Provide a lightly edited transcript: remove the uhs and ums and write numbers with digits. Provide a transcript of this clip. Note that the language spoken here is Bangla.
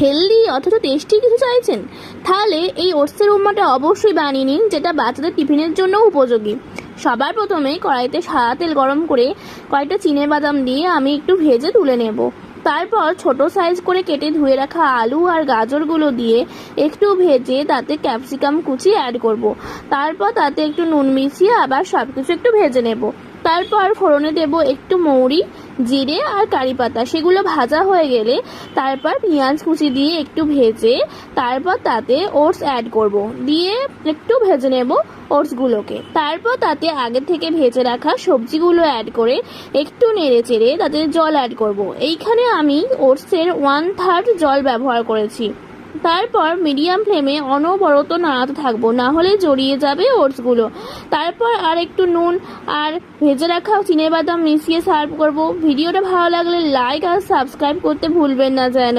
হেলদি অথচ টেস্টি কিছু চাইছেন, তাহলে এই ওটসের উপমাটা অবশ্যই বানিয়ে নিন, যেটা বাচ্চাদের টিফিনের জন্য উপযোগী। সবার প্রথমে কড়াইতে সাদা তেল গরম করে কয়েকটা চিনেবাদাম দিয়ে আমি একটু ভেজে তুলে নেব। তারপর ছোট সাইজ করে কেটে ধুয়ে রাখা আলু আর গাজরগুলো দিয়ে একটু ভেজে তাতে ক্যাপসিকাম কুচি অ্যাড করব। তারপর তাতে একটু নুন মিশিয়ে আবার সব কিছু একটু ভেজে নেব। তারপর ফোড়নে দেব একটু মৌরি, জিরে আর কারি পাতা। সেগুলো ভাজা হয়ে গেলে তারপর পেঁয়াজ কুচি দিয়ে একটু ভেজে তারপর তাতে ওটস অ্যাড করব, দিয়ে একটু ভেজে নেব ওটসগুলোকে। তারপর তাতে আগে থেকে ভেজে রাখা সবজিগুলো অ্যাড করে একটু নেড়ে চেড়ে তাতে জল অ্যাড করব। এইখানে আমি ওটসের 1/3 জল ব্যবহার করেছি। তারপর মিডিয়াম ফ্লেমে অনবরত নাড়াতে থাকবো, না হলে জড়িয়ে যাবে ওটসগুলো। তারপর আর একটু নুন আর ভেজে রাখা চিনেবাদাম মিশিয়ে সার্ভ করব। ভিডিওটা ভালো লাগলে লাইক আর সাবস্ক্রাইব করতে ভুলবেন না যেন।